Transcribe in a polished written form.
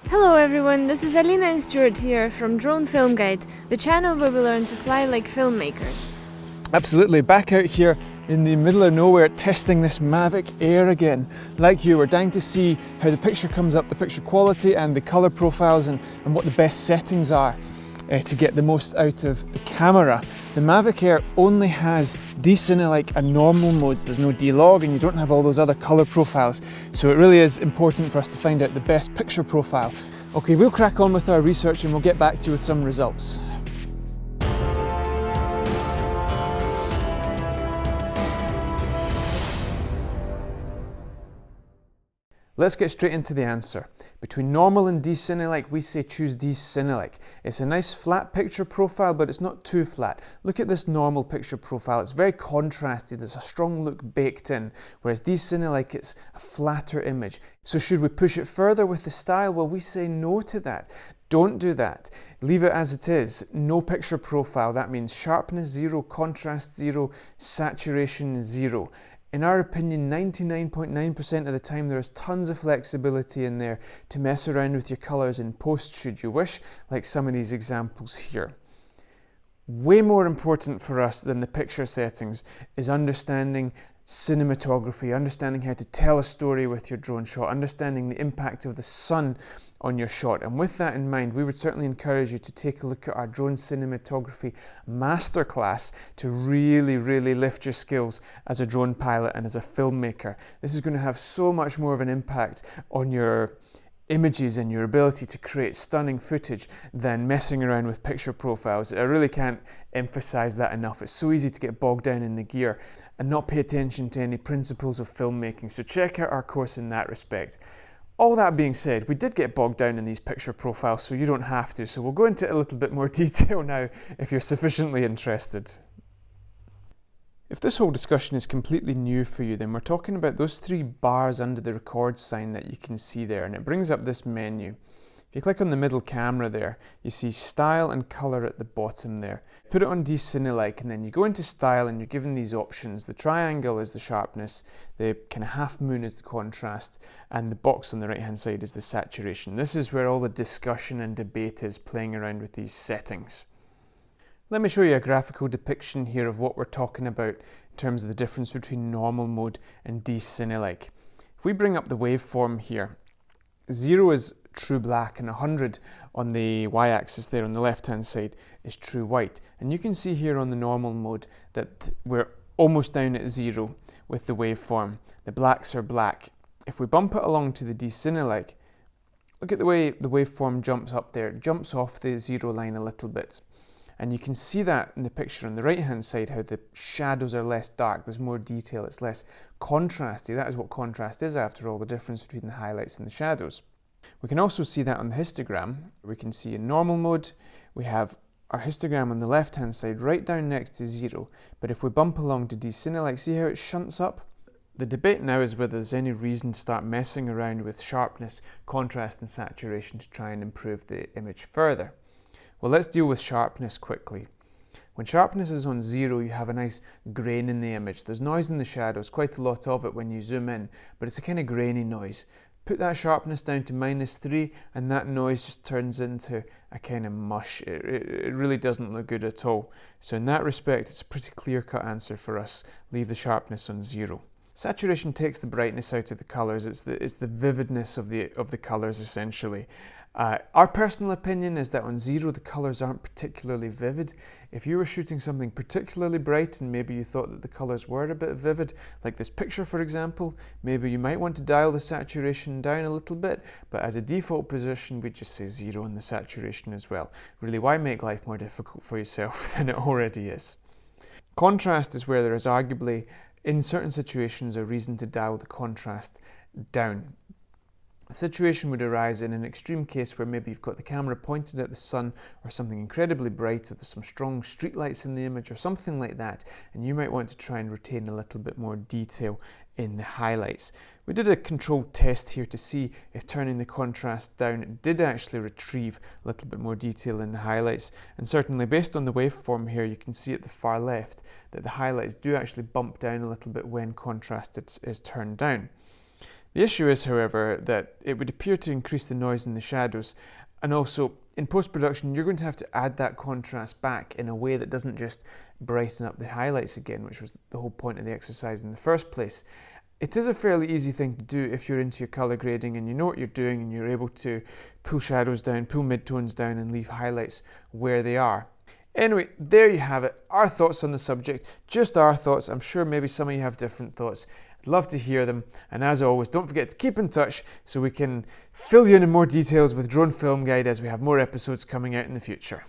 Hello everyone, this is Alina and Stewart here from Drone Film Guide, the channel where we learn to fly like filmmakers. Absolutely, back out here in the middle of nowhere testing this MAVIC Air again. Like you, we're dying to see how the picture comes up, the picture quality and the colour profiles and what the best settings are to get the most out of the camera. The MAVIC Air only has D-Cine-like and normal modes. There's no D-Log and you don't have all those other colour profiles. So it really is important for us to find out the best picture profile. Okay, we'll crack on with our research and we'll get back to you with some results. Let's get straight into the answer. Between normal and D-Cine-like, we say choose D-Cine-like. It's a nice flat picture profile, but it's not too flat. Look at this normal picture profile. It's very contrasty. There's a strong look baked in, whereas D-Cine-like, it's a flatter image. So should we push it further with the style? Well, we say no to that. Don't do that. Leave it as it is. No picture profile. That means sharpness 0, contrast 0, saturation 0. In our opinion, 99.9% of the time there is tons of flexibility in there to mess around with your colours in post should you wish, like some of these examples here. Way more important for us than the picture settings is understanding cinematography, understanding how to tell a story with your drone shot, understanding the impact of the sun on your shot. And with that in mind, we would certainly encourage you to take a look at our drone cinematography masterclass to really lift your skills as a drone pilot and as a filmmaker. This is going to have so much more of an impact on your images and your ability to create stunning footage than messing around with picture profiles. I really can't emphasize that enough. It's so easy to get bogged down in the gear and not pay attention to any principles of filmmaking. So check out our course in that respect. All that being said, we did get bogged down in these picture profiles, so you don't have to. So we'll go into it a little bit more detail now if you're sufficiently interested. If this whole discussion is completely new for you, then we're talking about those 3 bars under the record sign that you can see there, and it brings up this menu. If you click on the middle camera there, you see style and colour at the bottom there. Put it on D-Cine-like and then you go into style and you're given these options. The triangle is the sharpness, the kind of half moon is the contrast, and the box on the right hand side is the saturation. This is where all the discussion and debate is, playing around with these settings. Let me show you a graphical depiction here of what we're talking about in terms of the difference between normal mode and D-Cine-like. If we bring up the waveform here, 0 is true black and 100 on the y-axis there on the left hand side is true white. And you can see here on the normal mode that we're almost down at 0 with the waveform. The blacks are black. If we bump it along to the D-Cine-like, look at the way the waveform jumps up there. It jumps off the 0 line a little bit. And you can see that in the picture on the right hand side, how the shadows are less dark, there's more detail, it's less contrasty. That is what contrast is after all, the difference between the highlights and the shadows. We can also see that on the histogram. We can see in normal mode, we have our histogram on the left hand side right down next to 0. But if we bump along to D-Cine-like, see how it shunts up? The debate now is whether there's any reason to start messing around with sharpness, contrast and saturation to try and improve the image further. Well, let's deal with sharpness quickly. When sharpness is on 0, you have a nice grain in the image. There's noise in the shadows, quite a lot of it when you zoom in, but it's a kind of grainy noise. Put that sharpness down to -3 and that noise just turns into a kind of mush. It really doesn't look good at all. So in that respect, it's a pretty clear-cut answer for us. Leave the sharpness on 0. Saturation takes the brightness out of the colours. It's the vividness of the colours essentially. Our personal opinion is that on 0 the colours aren't particularly vivid. If you were shooting something particularly bright and maybe you thought that the colours were a bit vivid, like this picture for example, maybe you might want to dial the saturation down a little bit, but as a default position we'd just say 0 on the saturation as well. Really, why make life more difficult for yourself than it already is? Contrast is where there is arguably, in certain situations, a reason to dial the contrast down. The situation would arise in an extreme case where maybe you've got the camera pointed at the sun or something incredibly bright, or there's some strong streetlights in the image or something like that, and you might want to try and retain a little bit more detail in the highlights. We did a controlled test here to see if turning the contrast down did actually retrieve a little bit more detail in the highlights, and certainly based on the waveform here you can see at the far left that the highlights do actually bump down a little bit when contrast is turned down. The issue is, however, that it would appear to increase the noise in the shadows, and also in post-production you're going to have to add that contrast back in a way that doesn't just brighten up the highlights again, which was the whole point of the exercise in the first place. It is a fairly easy thing to do if you're into your colour grading and you know what you're doing and you're able to pull shadows down, pull midtones down and leave highlights where they are. Anyway, there you have it, our thoughts on the subject, just our thoughts. I'm sure maybe some of you have different thoughts. I'd love to hear them, and as always, don't forget to keep in touch so we can fill you in more details with Drone Film Guide as we have more episodes coming out in the future.